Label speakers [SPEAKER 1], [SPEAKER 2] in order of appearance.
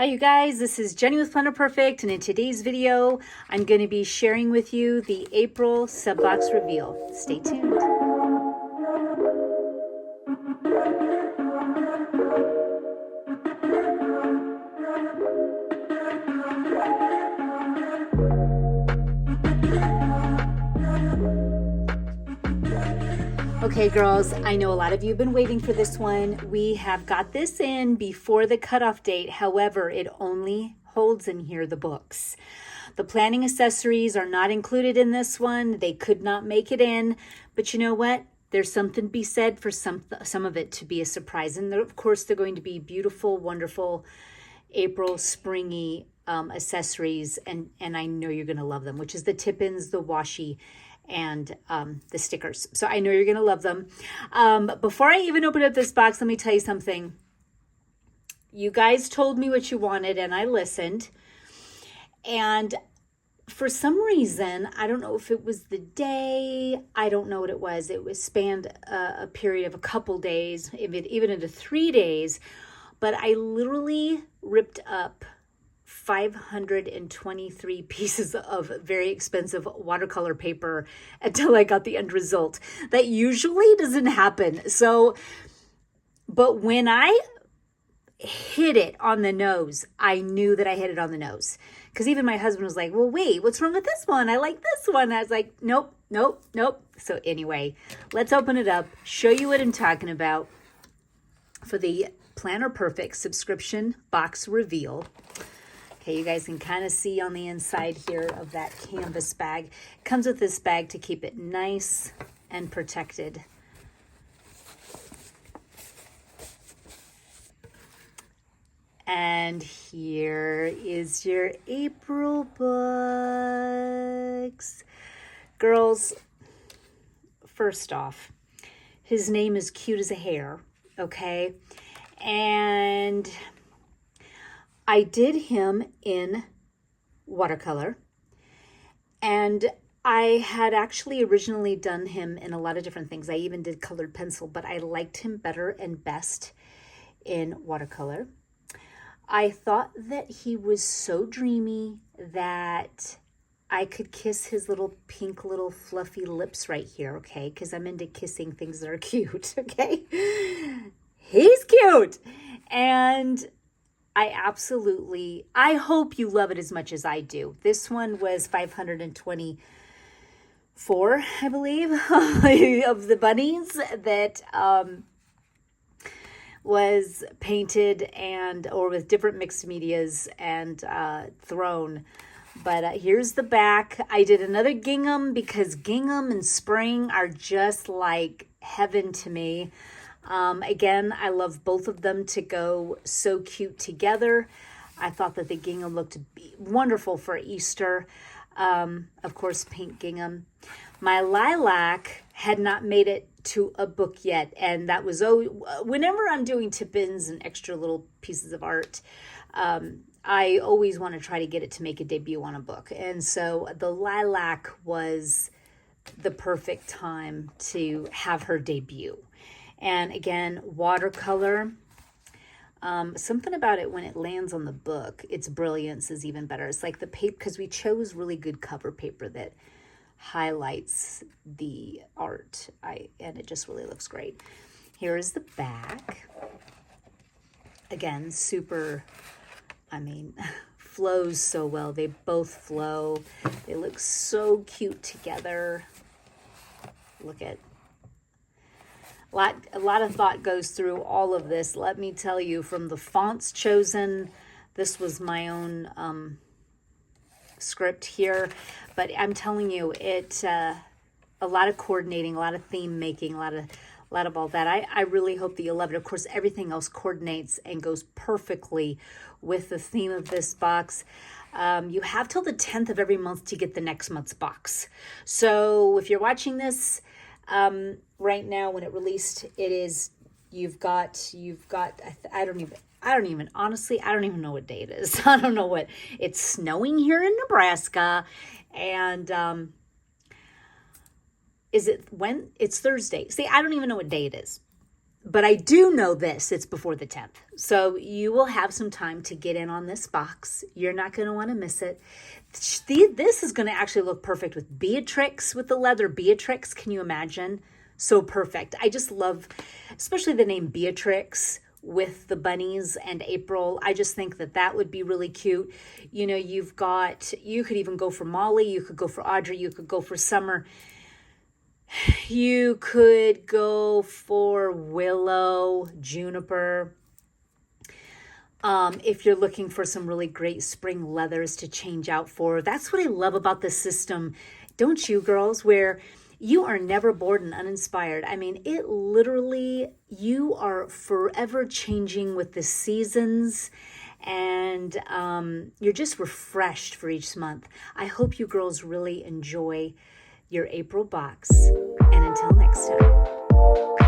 [SPEAKER 1] Hi you guys, this is Jenny with Planner Perfect, and in today's video, I'm going to be sharing with you the April sub-box reveal. Stay tuned. Okay, girls, I know a lot of you have been waiting for this one. We have got this in before the cutoff date. However, it only holds in here the books. The planning accessories are not included in this one. They could not make it in. But you know what? There's something to be said for some of it to be a surprise. And of course, they're going to be beautiful, wonderful April springy accessories. And I know you're going to love them, which is the tip-ins, the washi, and the stickers. So I know you're going to love them. Before I even open up this box, let me tell you something. You guys told me what you wanted, and I listened. And for some reason, I don't know if it was the day, I don't know what it was. It was spanned a period of a couple days, even into 3 days. But I literally ripped up 523 pieces of very expensive watercolor paper until I got the end result. That usually doesn't happen. So, but when I hit it on the nose, I knew that I hit it on the nose. Because even my husband was like, well, wait, what's wrong with this one? I like this one. I was like, nope, nope, nope. So anyway, let's open it up, show you what I'm talking about for the Planner Perfect subscription box reveal. Okay, you guys can kind of see on the inside here of that canvas bag. It comes with this bag to keep it nice and protected. And here is your April books. Girls, first off, his name is cute as a hair, okay? And I did him in watercolor, and I had actually originally done him in a lot of different things. I even did colored pencil, but I liked him better and best in watercolor. I thought that he was so dreamy that I could kiss his little pink, little fluffy lips right here, okay? Because I'm into kissing things that are cute, okay? He's cute. And I hope you love it as much as I do. This one was 524, I believe, of the bunnies that was painted or with different mixed medias and thrown. But here's the back. I did another gingham because gingham and spring are just like heaven to me. Again, I love both of them to go so cute together. I thought that the gingham looked wonderful for Easter. Of course, pink gingham. My lilac had not made it to a book yet, and that was whenever I'm doing tip-ins and extra little pieces of art, I always want to try to get it to make a debut on a book. And so the lilac was the perfect time to have her debut. And again, watercolor. Something about it when it lands on the book, its brilliance is even better. It's like the paper, because we chose really good cover paper that highlights the art. And it just really looks great. Here is the back. Again, super, flows so well. They both flow. They look so cute together. Look at a lot of thought goes through all of this. Let me tell you, from the fonts chosen, this was my own script here, but I'm telling you, it a lot of coordinating, a lot of theme making, a lot of all that. I really hope that you love it. Of course, everything else coordinates and goes perfectly with the theme of this box. You have till the 10th of every month to get the next month's box. So if you're watching this right now when it released, it is, you've got, I don't even honestly, I don't even know what day it is. I don't know what, it's snowing here in Nebraska. And, is it when? It's Thursday. See, I don't even know what day it is. But I do know this, it's before the 10th. So you will have some time to get in on this box. You're not going to want to miss it. This is going to actually look perfect with Beatrix, with the leather Beatrix. Can you imagine? So perfect. I just love, especially the name Beatrix with the bunnies and April. I just think that that would be really cute. You know, you could even go for Molly. You could go for Audrey. You could go for Summer. You could go for Willow, Juniper. If you're looking for some really great spring leathers to change out for. That's what I love about this system, don't you, girls, where you are never bored and uninspired. I mean, it literally, you are forever changing with the seasons, and you're just refreshed for each month. I hope you girls really enjoy your April box, and until next time.